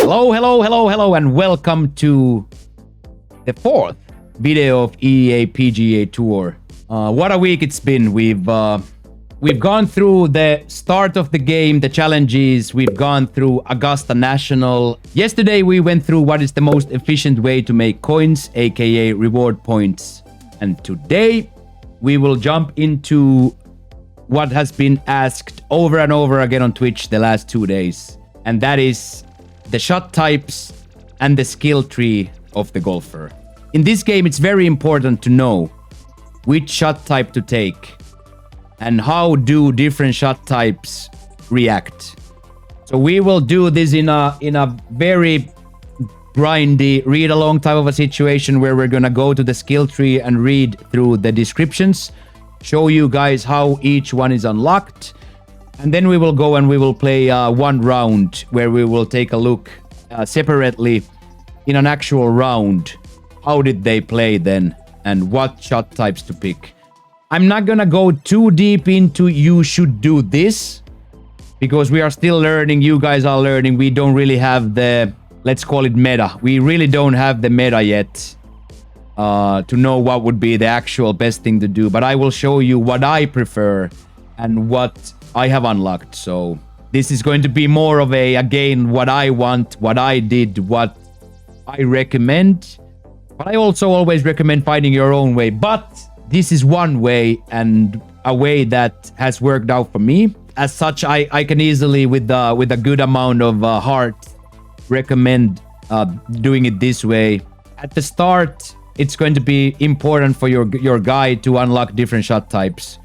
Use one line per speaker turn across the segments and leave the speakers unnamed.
Hello, and welcome to the fourth video of EA PGA Tour. What a week it's been. We've gone through the start of the game, the challenges. We've gone through Augusta National. Yesterday we went through what is the most efficient way to make coins, aka reward points. And today we will jump into what has been asked over and over again on Twitch the last 2 days. And that is the shot types and the skill tree of the golfer. In this game, it's very important to know which shot type to take and how do different shot types react. So we will do this in a very grindy read-along type of a situation where we're gonna go to the skill tree and read through the descriptions, show you guys how each one is unlocked, and then we will go and we will play one round where we will take a look separately in an actual round. How did they play then and what shot types to pick. I'm not gonna go too deep into you should do this because we are still learning. You guys are learning. We don't really have the, let's call it meta. We really don't have the meta yet to know what would be the actual best thing to do. But I will show you what I prefer and what I have unlocked. So this is going to be more of a, again, what I want, what I did, what I recommend. But I also always recommend finding your own way. But this is one way and a way that has worked out for me. As such, I can easily, with a good amount of heart, recommend doing it this way. At the start, it's going to be important for your guy to unlock different shot types.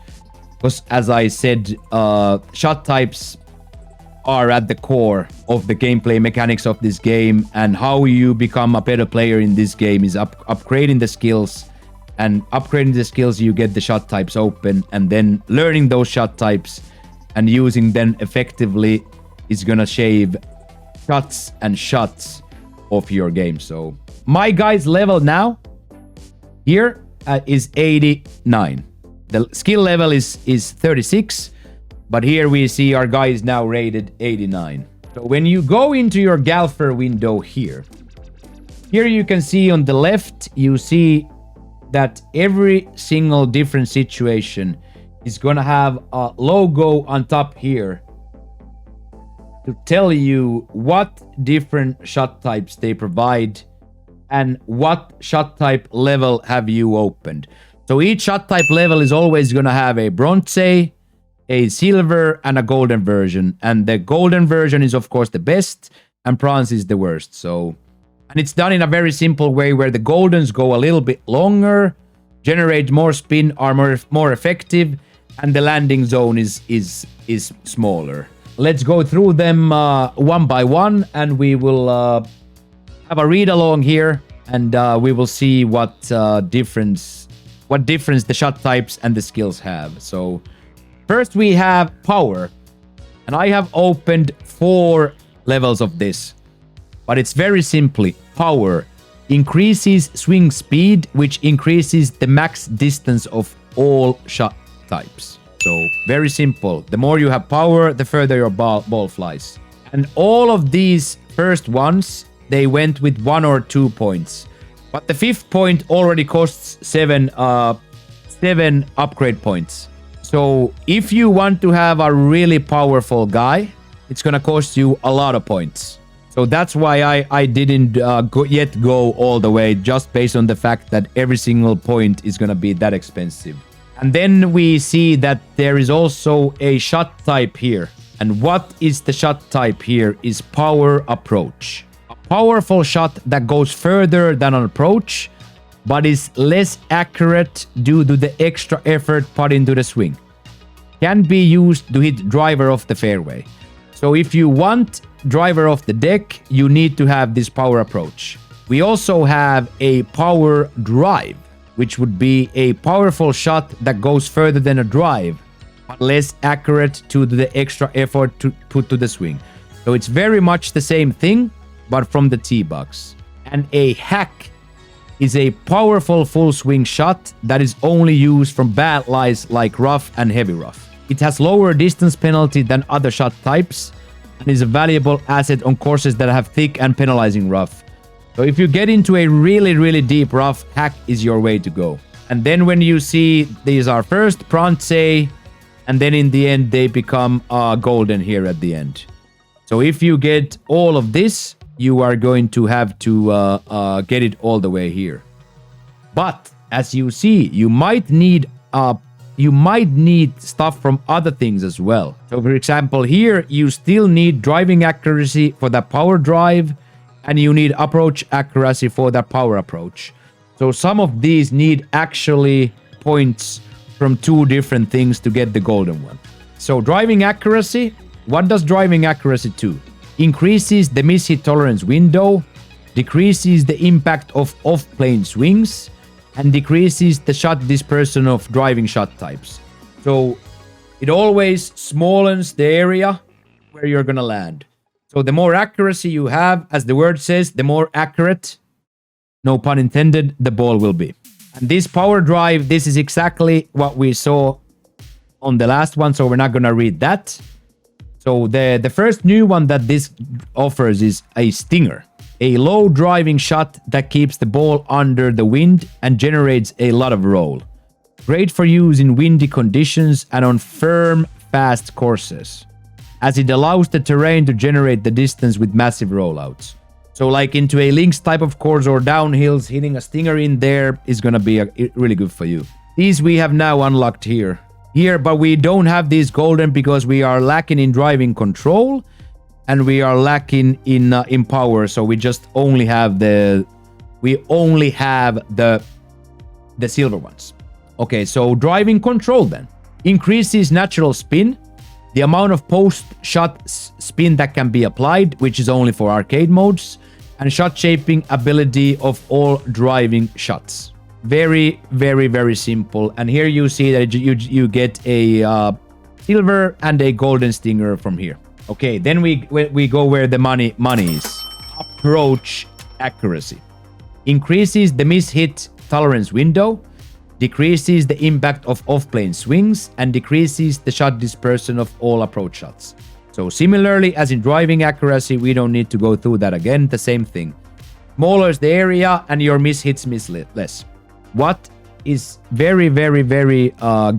Because as I said, shot types are at the core of the gameplay mechanics of this game, and how you become a better player in this game is upgrading the skills, and upgrading the skills you get the shot types open, and then learning those shot types and using them effectively is gonna shave shots and shots of your game. So my guy's level now here is 89. The skill level is 36, but here we see our guy is now rated 89. So when you go into your golfer window here you can see on the left, you see that every single different situation is gonna have a logo on top here to tell you what different shot types they provide and what shot type level have you opened. So each shot type level is always gonna have a bronze, a silver, and a golden version. And the golden version is of course the best, and bronze is the worst. So, and it's done in a very simple way where the goldens go a little bit longer, generate more spin, are more effective, and the landing zone is smaller. Let's go through them one by one, and we will have a read along here, and we will see what difference the shot types and the skills have. So first we have power, and I have opened 4 levels of this, but it's very simply power increases swing speed, which increases the max distance of all shot types. So very simple. The more you have power, the further your ball flies. And all of these first ones, they went with 1 or 2 points. But the 5th point already costs 7 upgrade points. So if you want to have a really powerful guy, it's gonna cost you a lot of points. So that's why I didn't yet go all the way, just based on the fact that every single point is gonna be that expensive. And then we see that there is also a shot type here. And what is the shot type here is power approach. Powerful shot that goes further than an approach, but is less accurate due to the extra effort put into the swing. Can be used to hit driver off the fairway. So if you want driver off the deck, you need to have this power approach. We also have a power drive, which would be a powerful shot that goes further than a drive, but less accurate due to the extra effort to put to the swing. So it's very much the same thing, but from the tee box. And a hack is a powerful full swing shot that is only used from bad lies like rough and heavy rough. It has lower distance penalty than other shot types, and is a valuable asset on courses that have thick and penalizing rough. So if you get into a really deep rough, hack is your way to go. And then when you see these are first bronze, and then in the end they become golden here at the end. So if you get all of this, you are going to have to get it all the way here. But as you see, you might need stuff from other things as well. So for example, here you still need driving accuracy for that power drive, and you need approach accuracy for that power approach. So some of these need actually points from 2 different things to get the golden one. So driving accuracy, what does driving accuracy do? Increases the miss-hit tolerance window, decreases the impact of off-plane swings, and decreases the shot dispersion of driving shot types. So it always smallens the area where you're gonna land. So the more accuracy you have, as the word says, the more accurate, no pun intended, the ball will be. And this power drive, this is exactly what we saw on the last one, so we're not gonna read that. So the first new one that this offers is a stinger. A low driving shot that keeps the ball under the wind and generates a lot of roll. Great for use in windy conditions and on firm, fast courses, as it allows the terrain to generate the distance with massive rollouts. So like into a links type of course or downhills, hitting a stinger in there is gonna be really good for you. These we have now unlocked here, but we don't have these golden because we are lacking in driving control. And we are lacking in power, so we just only have the silver ones. Okay, so driving control then increases natural spin, the amount of post-shot spin that can be applied, which is only for arcade modes, and shot shaping ability of all driving shots. Very simple. And here you see that you get a silver and a golden stinger from here. Okay, then we go where the money is. Approach accuracy. Increases the miss-hit tolerance window, decreases the impact of off-plane swings, and decreases the shot dispersion of all approach shots. So similarly as in driving accuracy, we don't need to go through that again, the same thing. Smaller is the area and your miss-hits miss less. What is very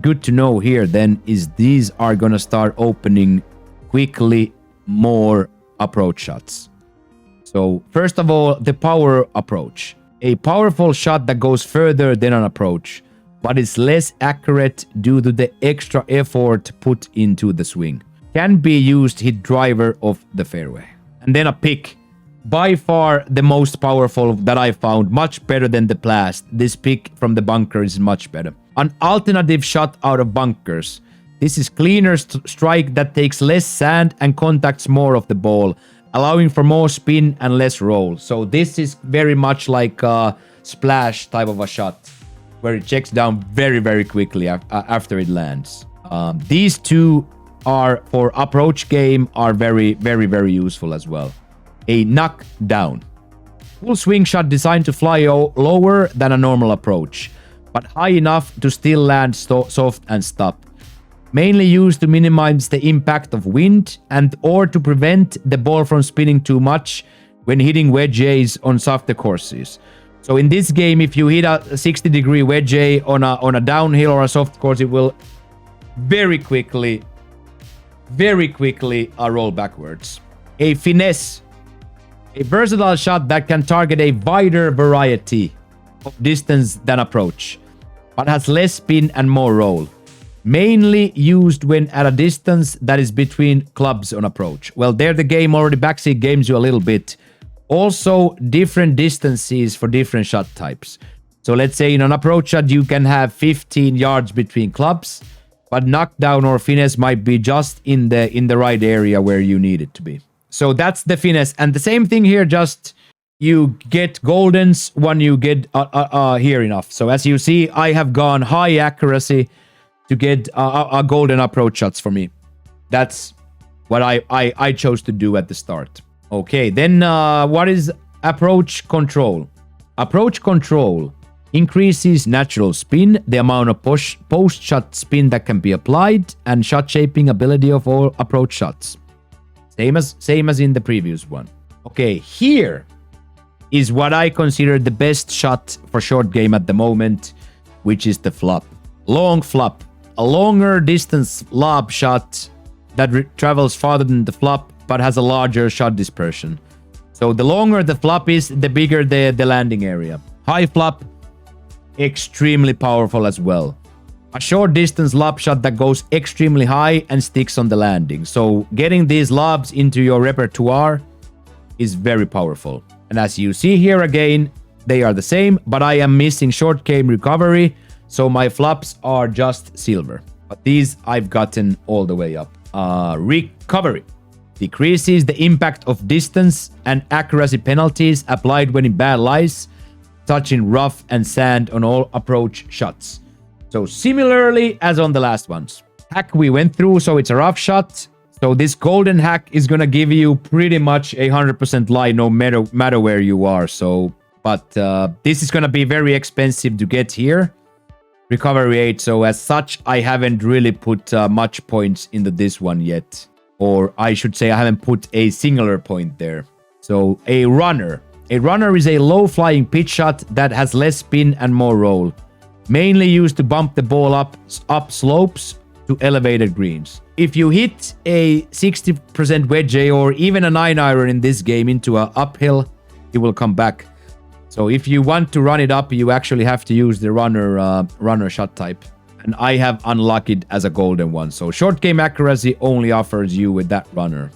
good to know here then is these are gonna start opening quickly more approach shots. So first of all, the power approach. A powerful shot that goes further than an approach, but is less accurate due to the extra effort put into the swing. Can be used to hit driver of the fairway. And then a pick. By far the most powerful that I found, much better than the blast. This pick from the bunker is much better. An alternative shot out of bunkers. This is cleaner strike that takes less sand and contacts more of the ball, allowing for more spin and less roll. So this is very much like a splash type of a shot, where it checks down very quickly after it lands. These two are for approach game are very useful as well. A knockdown. Full swing shot designed to fly lower than a normal approach, but high enough to still land soft and stop. Mainly used to minimize the impact of wind and or to prevent the ball from spinning too much when hitting wedge A's on softer courses. So in this game, if you hit a 60-degree wedge A on a downhill or a soft course, it will very quickly roll backwards. A finesse. A versatile shot that can target a wider variety of distance than approach, but has less spin and more roll. Mainly used when at a distance that is between clubs on approach. Well, there the game already backseat games you a little bit. Also, different distances for different shot types. So let's say in an approach shot, you can have 15 yards between clubs, but knockdown or finesse might be just in the right area where you need it to be. So that's the finesse. And the same thing here, just you get goldens when you get here enough. So as you see, I have gone high accuracy to get a golden approach shots for me. That's what I chose to do at the start. Okay, then what is approach control? Approach control increases natural spin, the amount of post-shot spin that can be applied, and shot shaping ability of all approach shots. Same as in the previous one. Okay, here is what I consider the best shot for short game at the moment, which is the flop. Long flop. A longer distance lob shot that travels farther than the flop, but has a larger shot dispersion. So the longer the flop is, the bigger the landing area. High flop, extremely powerful as well. A short distance lob shot that goes extremely high and sticks on the landing. So getting these lobs into your repertoire is very powerful. And as you see here again, they are the same, but I am missing short game recovery, so my flops are just silver. But these I've gotten all the way up. Recovery decreases the impact of distance and accuracy penalties applied when in bad lies, such in rough and sand on all approach shots. So similarly as on the last ones. Hack we went through, so it's a rough shot. So this golden hack is gonna give you pretty much 100% lie no matter where you are. So, but this is gonna be very expensive to get here. Recovery 8, so as such, I haven't really put much points into this one yet. Or I should say I haven't put a singular point there. So a runner. A runner is a low-flying pitch shot that has less spin and more roll. Mainly used to bump the ball up slopes to elevated greens. If you hit a 60% wedge or even a 9-iron in this game into an uphill, it will come back. So if you want to run it up, you actually have to use the runner shot type. And I have unlocked it as a golden one. So short game accuracy only offers you with that runner.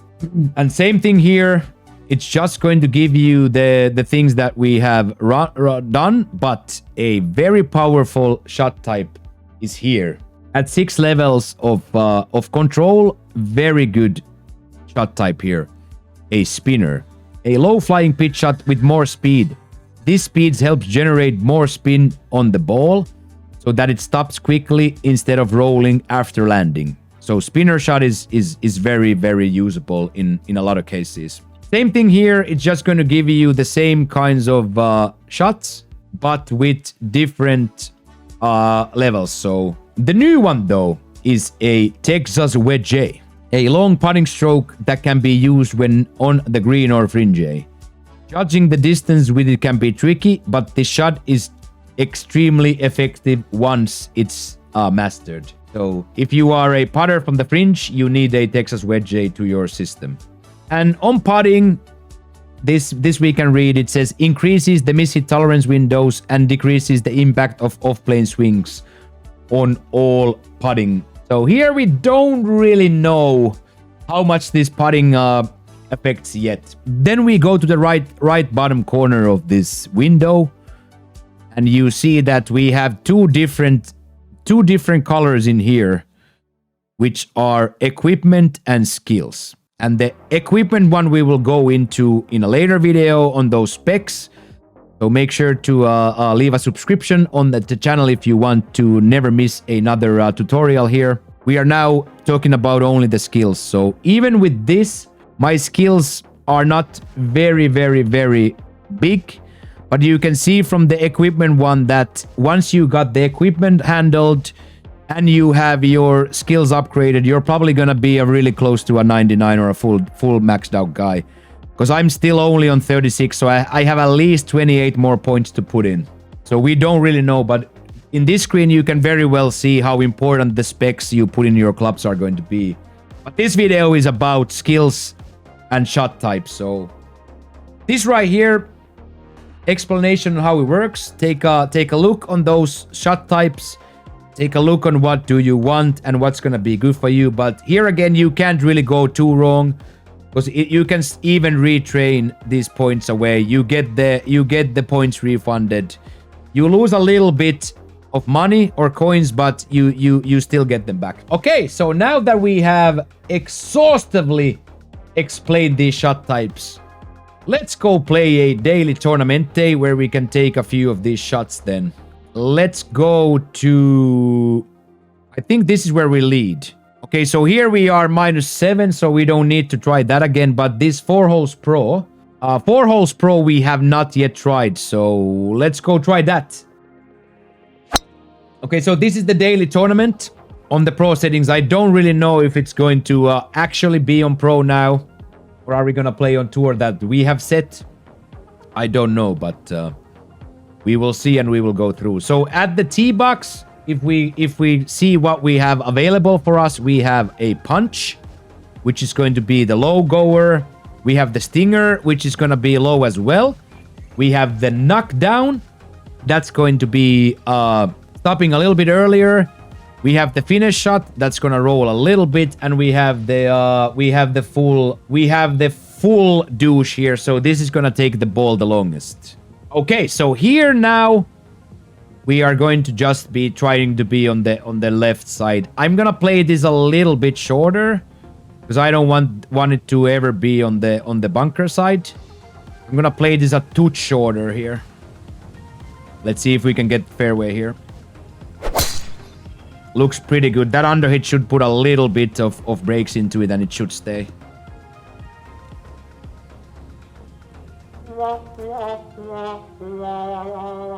And same thing here. It's just going to give you the things that we have done, but a very powerful shot type is here. At 6 levels of control, very good shot type here. A spinner. A low-flying pitch shot with more speed. This speed helps generate more spin on the ball so that it stops quickly instead of rolling after landing. So spinner shot is very, very usable in a lot of cases. Same thing here, it's just going to give you the same kinds of shots, but with different levels. So the new one though is a Texas Wedge A, a long putting stroke that can be used when on the green or fringe A. Judging the distance with it can be tricky, but the shot is extremely effective once it's mastered. So if you are a putter from the fringe, you need a Texas Wedge A to your system. And on putting, this we can read, it says increases the miss-hit tolerance windows and decreases the impact of off-plane swings on all putting. So here we don't really know how much this putting affects yet. Then we go to the right bottom corner of this window, and you see that we have two different colors in here, which are equipment and skills. And the equipment one we will go into in a later video on those specs. So make sure to leave a subscription on the channel if you want to never miss another tutorial here. We are now talking about only the skills. So even with this, my skills are not very, very, very big. But you can see from the equipment one that once you got the equipment handled and you have your skills upgraded, you're probably going to be a really close to a 99 or a full maxed out guy. Because I'm still only on 36, so I have at least 28 more points to put in. So we don't really know, but in this screen you can very well see how important the specs you put in your clubs are going to be. But this video is about skills and shot types, so this right here, explanation on how it works. Take a look on those shot types. Take a look on what do you want and what's going to be good for you. But here again, you can't really go too wrong because you can even retrain these points away. You get the points refunded. You lose a little bit of money or coins, but you still get them back. Okay, so now that we have exhaustively explained these shot types, let's go play a daily tournament day where we can take a few of these shots then. Let's go to... I think this is where we lead. Okay, so here we are -7, so we don't need to try that again. But this 4 holes pro... 4 holes pro we have not yet tried, so let's go try that. Okay, so this is the daily tournament on the pro settings. I don't really know if it's going to actually be on pro now. Or are we gonna play on tour that we have set? I don't know, but we will see and we will go through. So at the tee box, if we see what we have available for us, we have a punch, which is going to be the low goer. We have the stinger, which is gonna be low as well. We have the knockdown. That's going to be stopping a little bit earlier. We have the finish shot. That's gonna roll a little bit, and we have the full douche here. So this is gonna take the ball the longest. Okay, so here now we are going to just be trying to be on the left side. I'm gonna play this a little bit shorter because I don't want it to ever be on the bunker side. I'm gonna play this a touch shorter here. Let's see if we can get fairway here. Looks pretty good. That underhit should put a little bit of brakes into it and it should stay.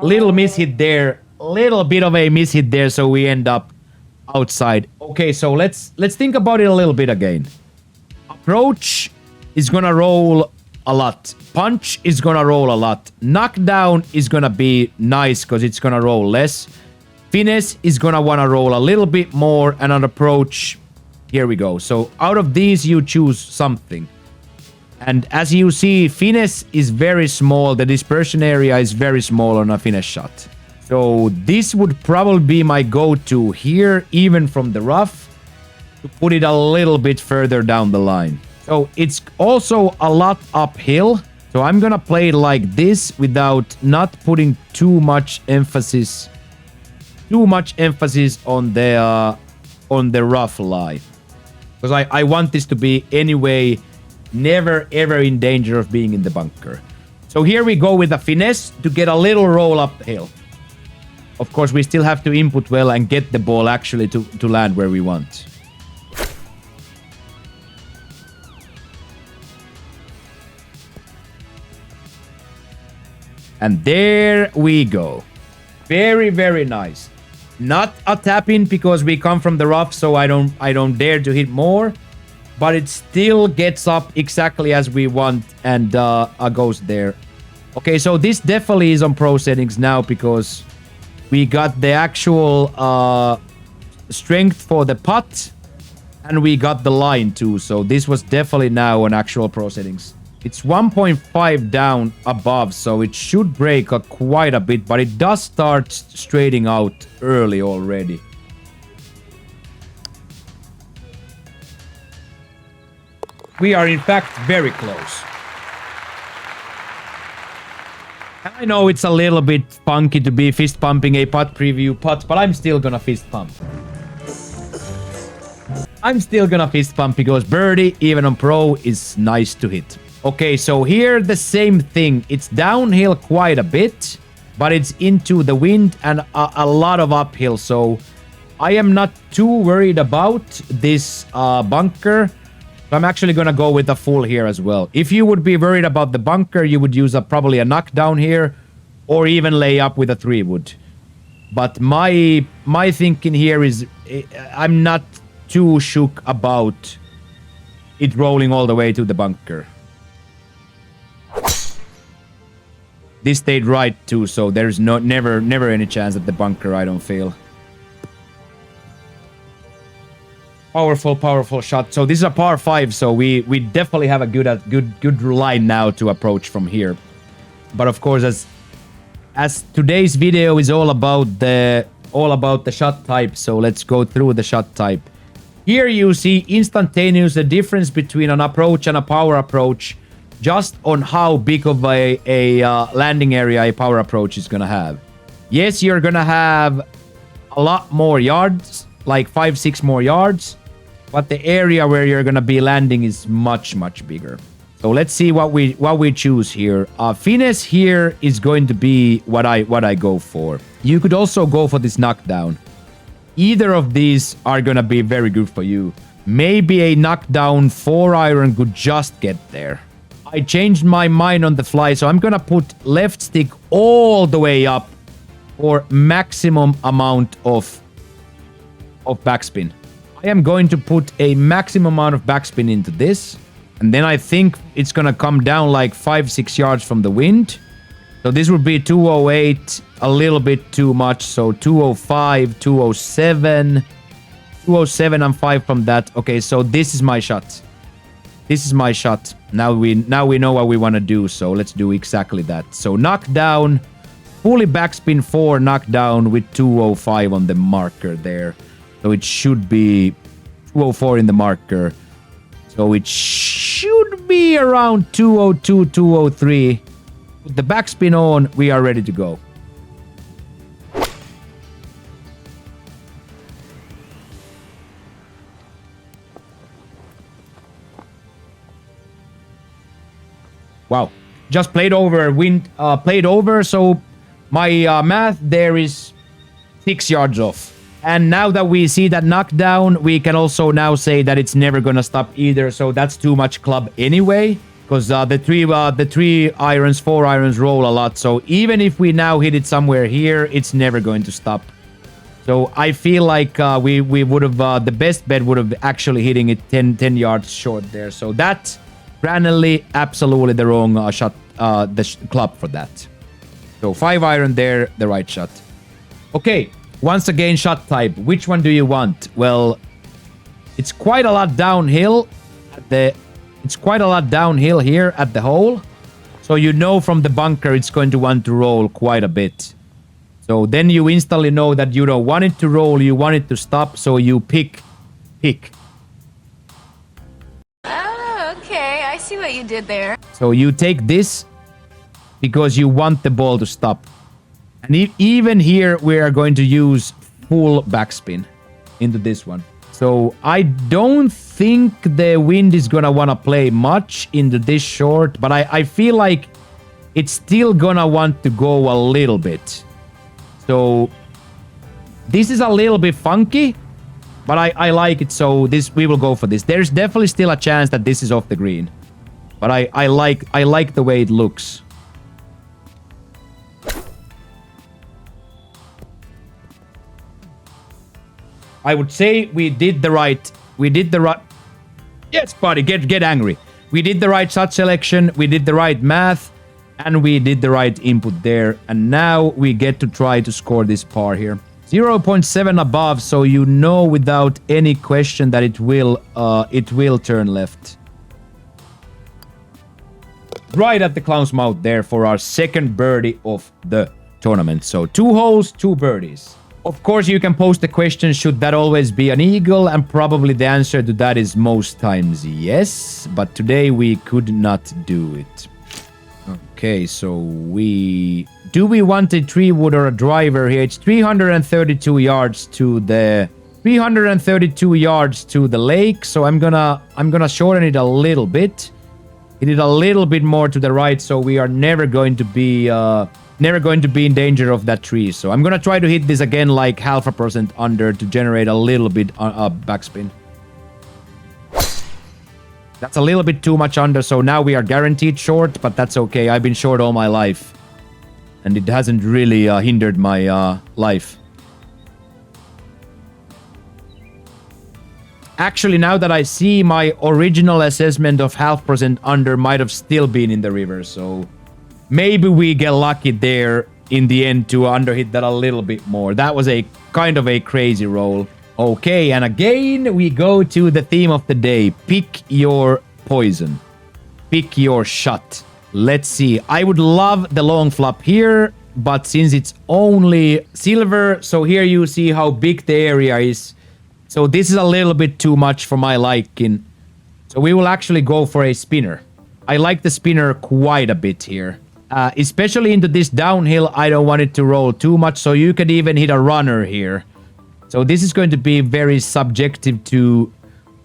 Little mishit there. Little bit of a mishit there, so we end up outside. Okay, so let's think about it a little bit again. Approach is gonna roll a lot. Punch is gonna roll a lot. Knockdown is gonna be nice because it's gonna roll less. Finesse is gonna wanna roll a little bit more, and on approach, here we go. So out of these, you choose something. And as you see, finesse is very small. The dispersion area is very small on a finesse shot. So this would probably be my go-to here, even from the rough, to put it a little bit further down the line. So it's also a lot uphill. So I'm gonna play it like this without not putting too much emphasis on the rough lie. Because I want this to be anyway never ever in danger of being in the bunker. So here we go with a finesse to get a little roll uphill. Of course, we still have to input well and get the ball actually to land where we want. And there we go. Very, very nice. Not a tap in because we come from the rough, so I don't dare to hit more. But it still gets up exactly as we want and goes there. Okay, so this definitely is on pro settings now because we got the actual strength for the putt and we got the line too. So this was definitely now on actual pro settings. It's 1.5 down above, so it should break quite a bit, but it does start straightening out early already. We are in fact very close. I know it's a little bit funky to be fist pumping a putt preview putt, but I'm still gonna fist pump. I'm still gonna fist pump because birdie, even on pro, is nice to hit. Okay, so here the same thing. It's downhill quite a bit, but it's into the wind and a lot of uphill. So I am not too worried about this bunker. I'm actually gonna go with a full here as well. If you would be worried about the bunker, you would use probably a knockdown here, or even lay up with a 3-wood. But my thinking here is I'm not too shook about it rolling all the way to the bunker. This stayed right too, so there's never any chance at the bunker, I don't feel. Powerful shot. So this is a par 5, so we definitely have a good line now to approach from here. But of course, as today's video is all about the shot type, so let's go through the shot type. Here you see instantaneous the difference between an approach and a power approach, just on how big of a landing area a power approach is gonna have. Yes, you're gonna have a lot more yards, like 5-6 more yards, but the area where you're gonna be landing is much bigger. So let's see what we choose here. Finesse here is going to be what I go for. You could also go for this knockdown. Either of these are gonna be very good for you. Maybe a knockdown 4-iron could just get there. I changed my mind on the fly, so I'm gonna put left stick all the way up for maximum amount of backspin. I am going to put a maximum amount of backspin into this. And then I think it's gonna come down like 5-6 yards from the wind. So this would be 208, a little bit too much. So 205, 207, 207 and 5 from that. Okay, so this is my shot. This is my shot. Now we know what we want to do, so let's do exactly that. So knock down, fully backspin 4, knock down with 205 on the marker there. So it should be 204 in the marker. So it should be around 202, 203. With the backspin on, we are ready to go. Wow. Just played over, played over, so my math there is 6 yards off. And now that we see that knockdown, we can also now say that it's never gonna stop either, so that's too much club anyway. Because the 3 irons, 4 irons roll a lot, so even if we now hit it somewhere here, it's never going to stop. So I feel like we would have, the best bet would have actually hitting it 10 yards short there. So that... Randomly, absolutely the wrong shot, club for that. So 5 iron there, the right shot. Okay, once again, shot type. Which one do you want? Well, it's quite a lot downhill. It's quite a lot downhill here at the hole. So you know from the bunker it's going to want to roll quite a bit. So then you instantly know that you don't want it to roll, you want it to stop, so you pick.
Okay, I see what you did there.
So you take this because you want the ball to stop. And even here, we are going to use full backspin into this one. So I don't think the wind is going to want to play much into this short, but I feel like it's still going to want to go a little bit. So this is a little bit funky. But I like it, so we will go for this. There's definitely still a chance that this is off the green. But I like the way it looks. I would say we did the right... Yes, buddy, get angry. We did the right shot selection, we did the right math, and we did the right input there. And now we get to try to score this par here. 0.7 above, so you know without any question that it will turn left. Right at the clown's mouth there for our second birdie of the tournament. So 2 holes, 2 birdies. Of course, you can post the question, should that always be an eagle? And probably the answer to that is most times yes. But today we could not do it. Okay, so do we want a 3-wood or a driver here? It's 332 yards to the 332 yards to the lake, so I'm gonna shorten it a little bit. Hit it a little bit more to the right, so we are never going to be in danger of that tree. So I'm gonna try to hit this again like 0.5% under to generate a little bit backspin. That's a little bit too much under, so now we are guaranteed short, but that's okay. I've been short all my life. And it hasn't really hindered my life. Actually, now that I see, my original assessment of 0.5% under might have still been in the river, so... Maybe we get lucky there in the end to underhit that a little bit more. That was a kind of a crazy roll. Okay, and again, we go to the theme of the day. Pick your poison. Pick your shot. Let's see. I would love the long flop here, but since it's only silver, so here you see how big the area is. So this is a little bit too much for my liking. So we will actually go for a spinner. I like the spinner quite a bit here. Especially into this downhill, I don't want it to roll too much, so you could even hit a runner here. So this is going to be very subjective to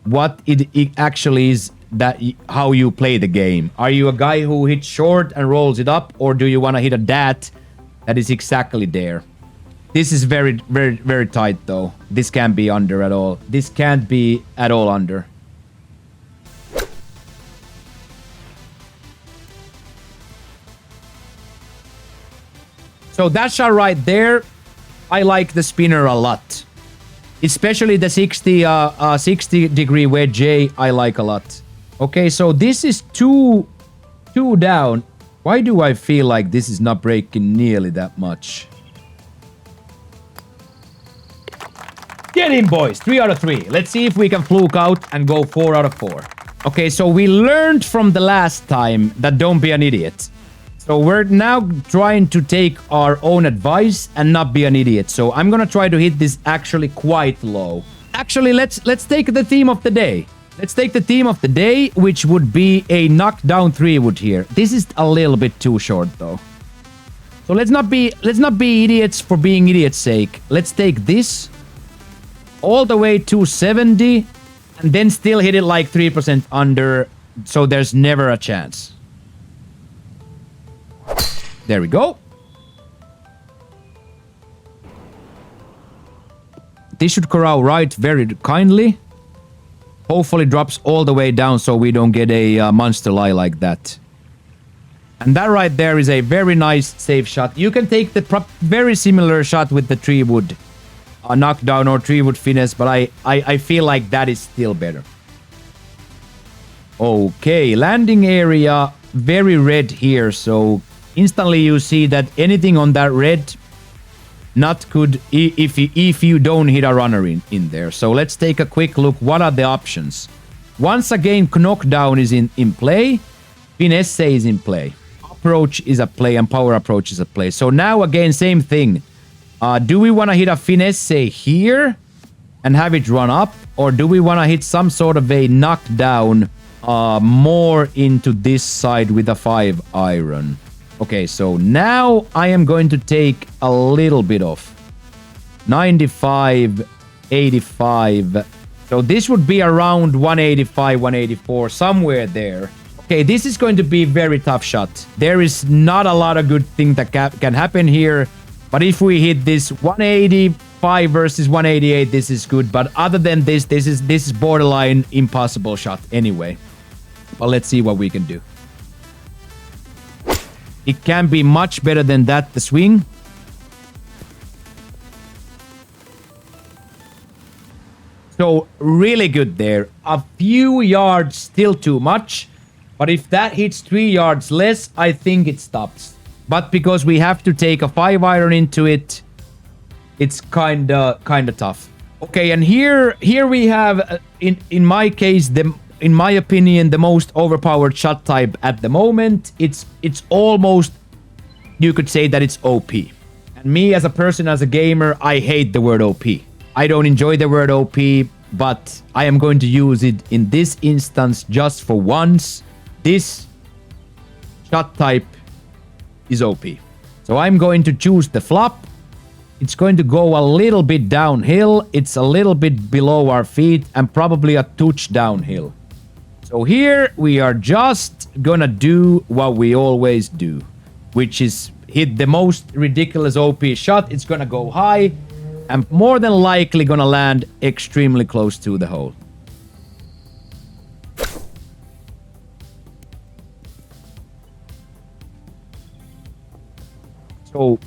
what it actually is, that how you play the game. Are you a guy who hits short and rolls it up, or do you want to hit a dat that is exactly there? This is very, very, very tight though. This can't be under at all. This can't be at all under. So that shot right there, I like the spinner a lot. Especially the 60 degree wedge J, I like a lot. Okay, so this is two down. Why do I feel like this is not breaking nearly that much? Get in, boys. 3 out of 3. Let's see if we can fluke out and go 4 out of 4. Okay, so we learned from the last time that don't be an idiot. So we're now trying to take our own advice and not be an idiot. So I'm gonna try to hit this actually quite low. Actually, let's take the theme of the day. Let's take the theme of the day, which would be a knockdown 3-wood here. This is a little bit too short though. So let's not be idiots for being idiots' sake. Let's take this all the way to 70 and then still hit it like 3% under, so there's never a chance. There we go. This should corral right very kindly. Hopefully drops all the way down so we don't get a monster lie like that. And that right there is a very nice safe shot. You can take the very similar shot with the 3-wood knockdown or 3-wood finesse, but I feel like that is still better. Okay, landing area very red here, so instantly you see that anything on that red, not good if you don't hit a runner in there. So let's take a quick look. What are the options? Once again, knockdown is in play. Finesse is in play. Approach is a play and power approach is a play. So now again, same thing. Do we want to hit a finesse here and have it run up? Or do we want to hit some sort of a knockdown more into this side with a 5-iron? Okay, so now I am going to take a little bit off. 95, 85. So this would be around 185, 184, somewhere there. Okay, this is going to be a very tough shot. There is not a lot of good thing that can happen here. But if we hit this 185 versus 188, this is good. But other than this is borderline impossible shot anyway. But let's see what we can do. It can be much better than that, the swing. So, really good there. A few yards still too much. But if that hits 3 yards less, I think it stops. But because we have to take a 5-iron into it, it's kinda tough. Okay, and here we have, in my case, in my opinion, the most overpowered shot type at the moment. It's almost, you could say that it's OP. And me as a person, as a gamer, I hate the word OP. I don't enjoy the word OP, but I am going to use it in this instance just for once. This shot type is OP. So I'm going to choose the flop. It's going to go a little bit downhill. It's a little bit below our feet and probably a touch downhill. So here we are just gonna do what we always do, which is hit the most ridiculous OP shot. It's gonna go high and more than likely gonna land extremely close to the hole. So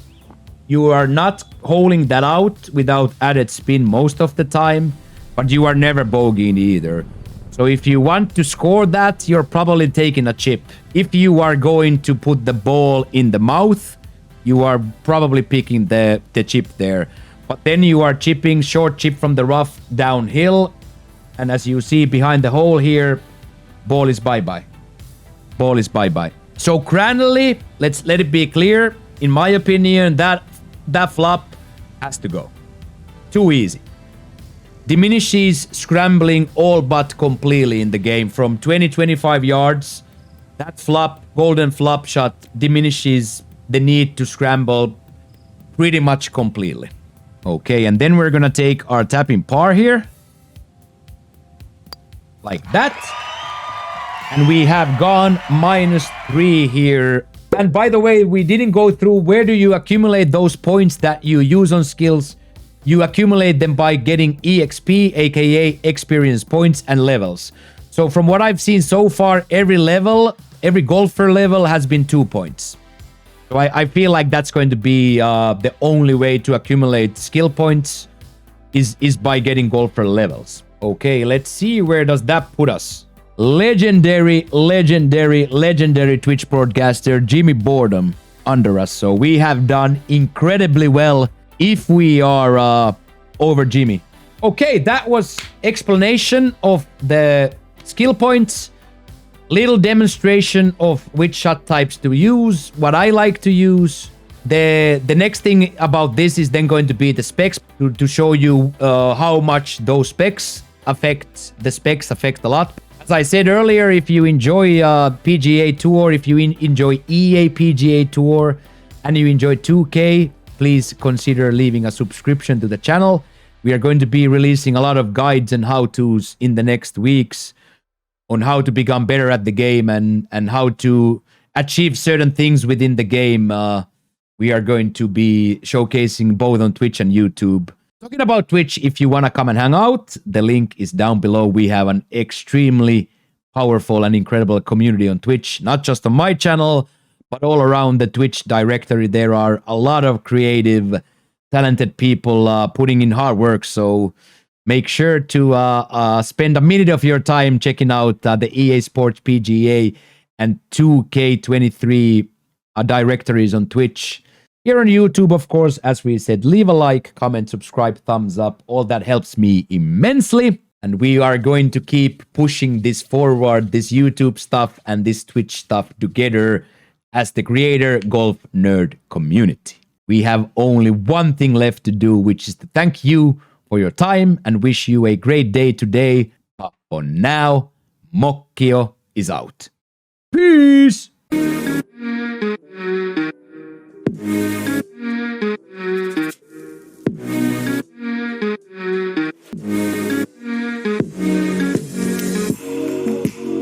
you are not holding that out without added spin most of the time, but you are never bogeying either. So if you want to score that, you're probably taking a chip. If you are going to put the ball in the mouth, you are probably picking the chip there. But then you are chipping, short chip from the rough downhill. And as you see behind the hole here, ball is bye-bye. Ball is bye-bye. So Cranley, let's let it be clear. In my opinion, that flop has to go. Too easy. Diminishes scrambling all but completely in the game from 20-25 yards. That flop, golden flop shot, diminishes the need to scramble pretty much completely. Okay, and then we're gonna take our tapping par here. Like that. And we have gone -3 here. And by the way, we didn't go through where do you accumulate those points that you use on skills. You accumulate them by getting EXP, aka experience points and levels. So from what I've seen so far, every level, every golfer level has been 2 points. So I feel like that's going to be the only way to accumulate skill points is by getting golfer levels. Okay, let's see where does that put us. legendary Twitch broadcaster Jimmy Boredom under us. So we have done incredibly well if we are over Jimmy. Okay, that was explanation of the skill points, little demonstration of which shot types to use, what I like to use. The next thing about this is then going to be the specs to show you how much those specs affect. The specs affect a lot. As I said earlier, if you enjoy PGA Tour, if you enjoy EA PGA Tour, and you enjoy 2K, please consider leaving a subscription to the channel. We are going to be releasing a lot of guides and how-tos in the next weeks on how to become better at the game and how to achieve certain things within the game. We are going to be showcasing both on Twitch and YouTube. Talking about Twitch, if you want to come and hang out, the link is down below. We have an extremely powerful and incredible community on Twitch, not just on my channel, but all around the Twitch directory. There are a lot of creative, talented people putting in hard work. So make sure to spend a minute of your time checking out the EA Sports PGA and 2K23 directories on Twitch. Here on YouTube, of course, as we said, leave a like, comment, subscribe, thumbs up. All that helps me immensely. And we are going to keep pushing this forward, this YouTube stuff and this Twitch stuff together as the Creator Golf Nerd community. We have only one thing left to do, which is to thank you for your time and wish you a great day today. But for now, Mokkio is out. Peace!